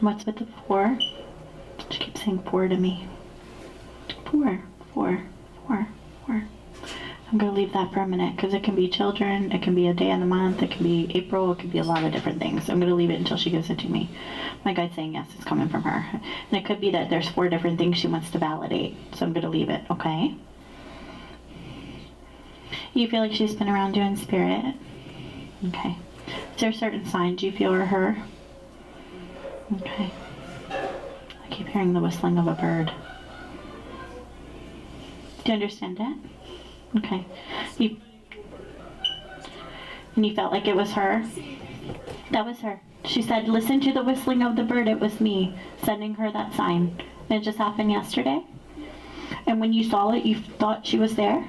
What's with the 4? She keeps saying 4 to me. 4, 4, 4, 4. I'm going to leave that for a minute because it can be children, it can be a day of the month, it can be April, it can be a lot of different things. I'm going to leave it until she gives it to me. My guy's saying yes, it's coming from her. And it could be that there's 4 different things she wants to validate. So I'm going to leave it, okay? You feel like she's been around you in spirit? Okay. Is there certain signs you feel are her? Okay. I keep hearing the whistling of a bird. Do you understand it? Okay. And you felt like it was her? That was her. She said, listen to the whistling of the bird. It was me sending her that sign. And it just happened yesterday? And when you saw it, you thought she was there?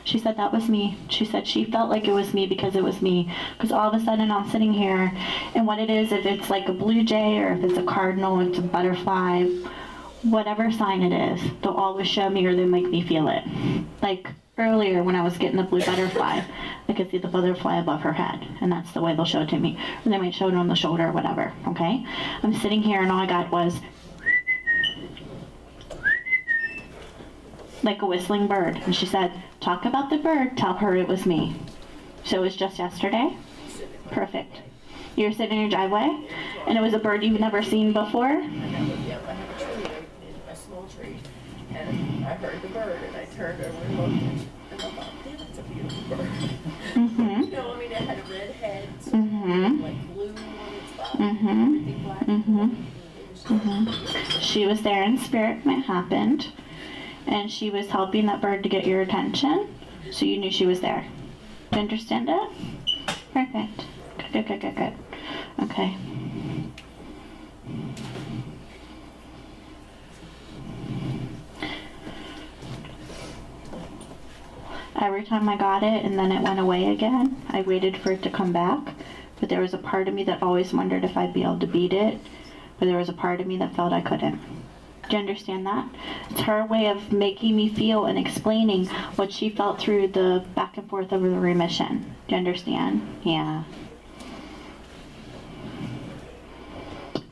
She said, that was me. She said she felt like it was me because it was me. Because all of a sudden I'm sitting here, and what it is, if it's like a blue jay or if it's a cardinal, it's a butterfly, whatever sign it is, they'll always show me or they make me feel it. Like earlier when I was getting the blue butterfly, I could see the butterfly above her head, and that's the way they'll show it to me. Or they might show it on the shoulder or whatever, okay? I'm sitting here and all I got was like a whistling bird. And she said, talk about the bird, tell her it was me. So it was just yesterday? Perfect. You were sitting in your driveway, and it was a bird you've never seen before? I have a tree, a small tree, and I heard the bird, and I turned over and looked, and I thought, yeah, that's a beautiful bird. Mm-hmm. You know, I mean, it had a red head, Mm-hmm. like blue on its body, Mm-hmm. everything black. Mm-hmm. Mm-hmm. She was there in spirit when it happened, and she was helping that bird to get your attention, so you knew she was there. Do you understand it? Perfect. Good, good, good, good. Okay. Every time I got it and then it went away again, I waited for it to come back, but there was a part of me that always wondered if I'd be able to beat it, but there was a part of me that felt I couldn't. Do you understand that? It's her way of making me feel and explaining what she felt through the back and forth over the remission. Do you understand? Yeah.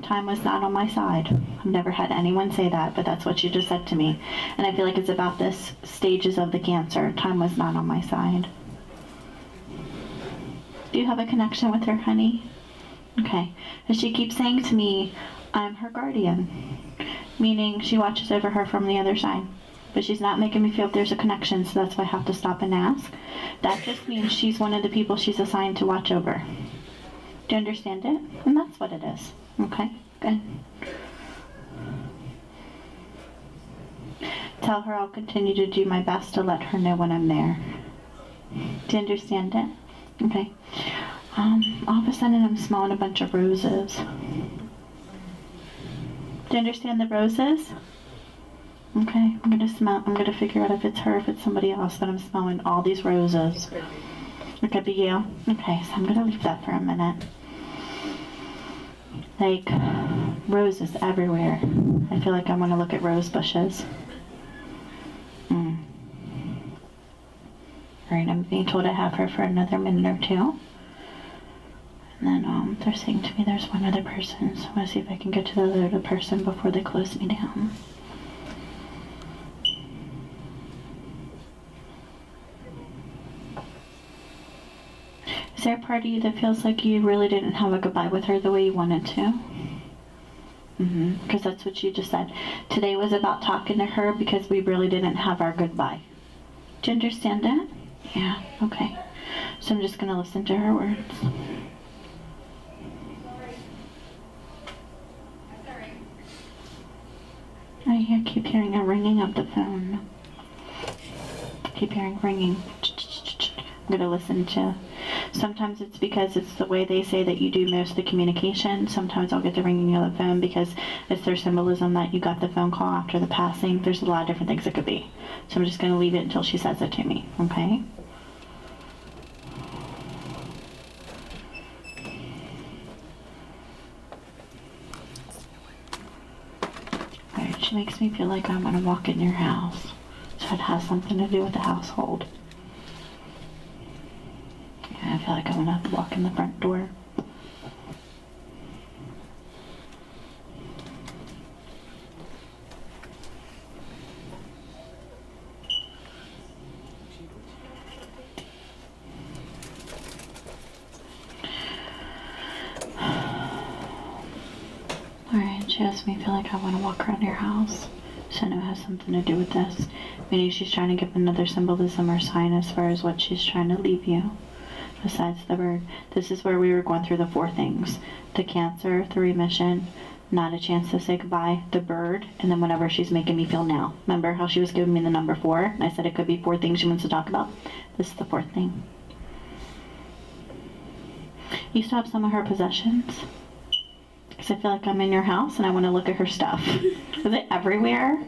Time was not on my side. I've never had anyone say that, but that's what she just said to me. And I feel like it's about this stages of the cancer. Time was not on my side. Do you have a connection with her, honey? Okay. And she keeps saying to me, I'm her guardian. Meaning she watches over her from the other side. But she's not making me feel if there's a connection, so that's why I have to stop and ask. That just means she's one of the people she's assigned to watch over. Do you understand it? And that's what it is. Okay, good. Tell her I'll continue to do my best to let her know when I'm there. Do you understand it? Okay. All of a sudden I'm smelling a bunch of roses. Do you understand the roses? Okay, I'm gonna figure out if it's her, if it's somebody else, but I'm smelling all these roses. It could be you. Okay, so I'm gonna leave that for a minute. Like, roses everywhere. I feel like I want to look at rose bushes. Alright, I'm being told I have her for another minute or two. And then they're saying to me there's one other person, so I'm going to see if I can get to the other person before they close me down. Is there a part of you that feels like you really didn't have a goodbye with her the way you wanted to? Because that's what you just said. Today was about talking to her because we really didn't have our goodbye. Do you understand that? Yeah, okay. So I'm just going to listen to her words. I keep hearing a ringing of the phone. Keep hearing ringing. I'm going to listen to. Sometimes it's because it's the way they say that you do most of the communication. Sometimes I'll get the ringing of the phone because it's their symbolism that you got the phone call after the passing. There's a lot of different things it could be. So I'm just going to leave it until she says it to me, okay? Alright, she makes me feel like I'm going to walk in your house. So it has something to do with the household. I feel like I'm gonna have to walk in the front door. me feel like I want to walk around your house. So I know it has something to do with this. Meaning she's trying to give another symbolism or sign as far as what she's trying to leave you. Besides the bird. This is where we were going through the 4 things. The cancer, the remission, not a chance to say goodbye, the bird, and then whatever she's making me feel now. Remember how she was giving me the number 4? And I said it could be 4 things she wants to talk about. This is the 4th thing. You still have some of her possessions? Because I feel like I'm in your house and I want to look at her stuff. Is it everywhere?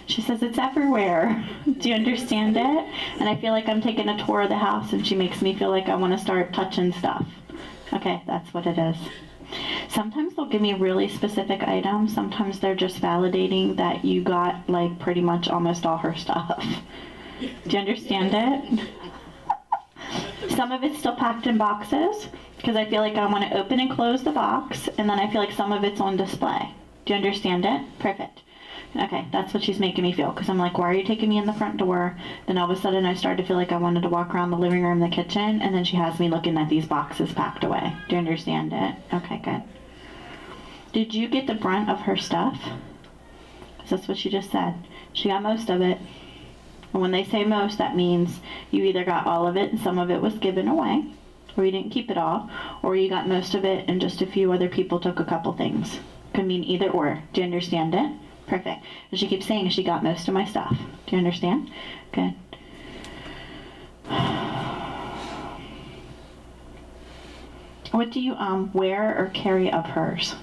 She says it's everywhere. Do you understand it? And I feel like I'm taking a tour of the house and she makes me feel like I want to start touching stuff. Okay, that's what it is. Sometimes they'll give me really specific items. Sometimes they're just validating that you got like pretty much almost all her stuff. Do you understand it? Some of it's still packed in boxes because I feel like I want to open and close the box, and then I feel like some of it's on display. Do you understand it? Perfect. Okay, that's what she's making me feel, because I'm like, why are you taking me in the front door? Then all of a sudden I started to feel like I wanted to walk around the living room, the kitchen, and then she has me looking at these boxes packed away. Do you understand it? Okay, good. Did you get the brunt of her stuff? Because that's what she just said. She got most of it. And when they say most, that means you either got all of it and some of it was given away, or you didn't keep it all, or you got most of it and just a few other people took a couple things. Could mean either or. Do you understand it? Perfect. And she keeps saying she got most of my stuff. Do you understand? Good. What do you wear or carry of hers?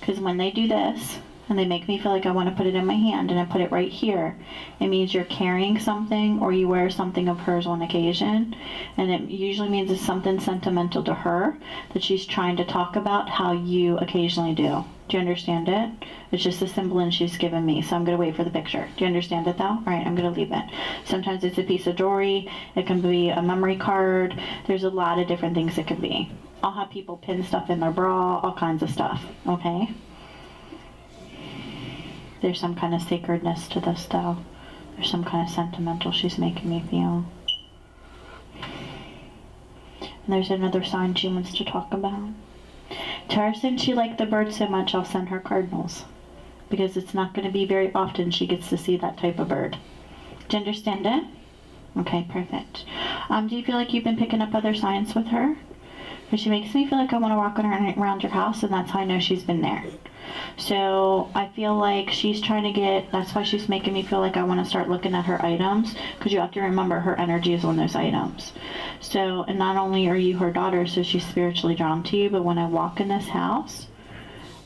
Because when they do this, and they make me feel like I want to put it in my hand, and I put it right here, it means you're carrying something or you wear something of hers on occasion, and it usually means it's something sentimental to her that she's trying to talk about how you occasionally do. Do you understand it? It's just a symbol and she's given me, so I'm going to wait for the picture. Do you understand it though? All right, I'm going to leave it. Sometimes it's a piece of jewelry, it can be a memory card, there's a lot of different things it could be. I'll have people pin stuff in their bra, all kinds of stuff, okay? There's some kind of sacredness to this though. There's some kind of sentimental she's making me feel. And there's another sign she wants to talk about. Tell her since she liked the bird so much, I'll send her cardinals. Because it's not going to be very often she gets to see that type of bird. Do you understand it? Okay, perfect. Do you feel like you've been picking up other signs with her? Because she makes me feel like I want to walk around your house, and that's how I know she's been there. So I feel like she's trying to get, that's why she's making me feel like I want to start looking at her items, because you have to remember her energy is on those items. So, and not only are you her daughter, so she's spiritually drawn to you, but when I walk in this house,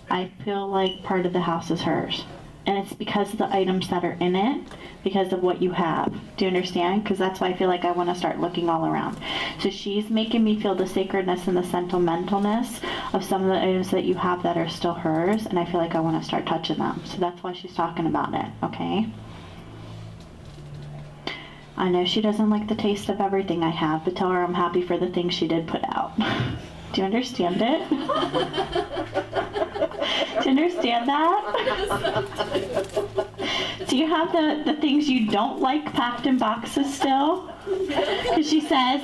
I feel like part of the house is hers. And it's because of the items that are in it, because of what you have. Do you understand? Because that's why I feel like I want to start looking all around. So she's making me feel the sacredness and the sentimentalness of some of the items that you have that are still hers, and I feel like I want to start touching them. So that's why she's talking about it, okay? I know she doesn't like the taste of everything I have, but tell her I'm happy for the things she did put out. Do you understand it? Do you understand that? Do you have the things you don't like packed in boxes still? Because she says,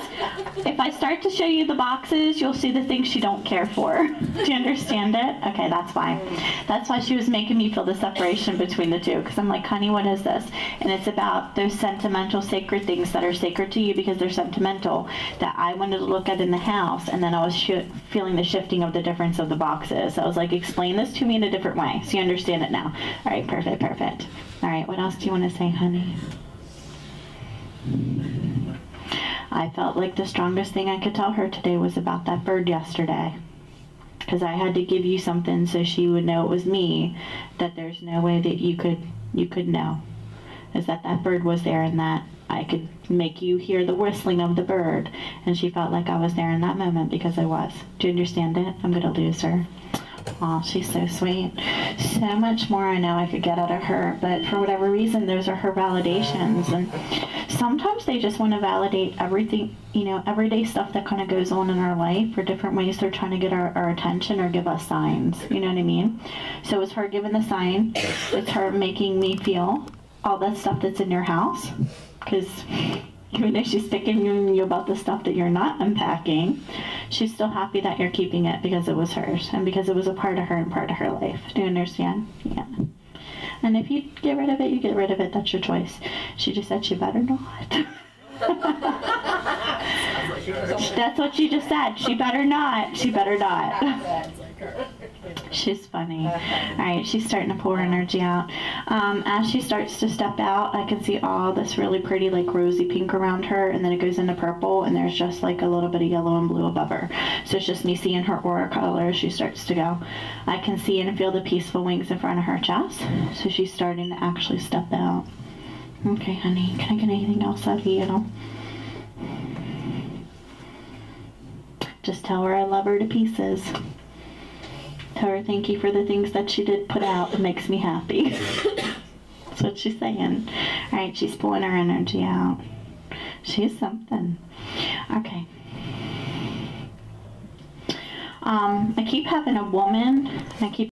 if I start to show you the boxes, you'll see the things she don't care for. Do you understand it? Okay, that's why. That's why she was making me feel the separation between the two. Because I'm like, honey, what is this? And it's about those sentimental, sacred things that are sacred to you because they're sentimental that I wanted to look at in the house. And then I was feeling the shifting of the difference of the boxes. I was like, explain this to me in a different way so you understand it now. All right, perfect, perfect. All right, what else do you want to say, honey? I felt like the strongest thing I could tell her today was about that bird yesterday. Because I had to give you something so she would know it was me, that there's no way that you could know. Is that bird was there and that I could make you hear the whistling of the bird. And she felt like I was there in that moment because I was. Do you understand it? I'm going to lose her. Oh, she's so sweet. So much more I know I could get out of her, but for whatever reason, those are her validations. And sometimes they just want to validate everything, you know, everyday stuff that kind of goes on in our life, or different ways they're trying to get our attention or give us signs. You know what I mean? So it's her giving the sign. It's her making me feel all that stuff that's in your house. Because Even though she's picking you about the stuff that you're not unpacking, she's still happy that you're keeping it because it was hers and because it was a part of her and part of her life. Do you understand? Yeah. And if you get rid of it, you get rid of it. That's your choice. She just said she better not. That's what she just said. She better not. She better not. She's funny. All right, she's starting to pour energy out. As she starts to step out, I can see all this really pretty, like rosy pink around her, and then it goes into purple, and there's just like a little bit of yellow and blue above her. So it's just me seeing her aura color as she starts to go. I can see and feel the peaceful wings in front of her chest. So she's starting to actually step out. Okay, honey, can I get anything else out of you? Just tell her I love her to pieces. Tell her thank you for the things that she did put out. It makes me happy. That's what she's saying. All right, she's pulling her energy out. She's something. Okay. I keep having a woman. I keep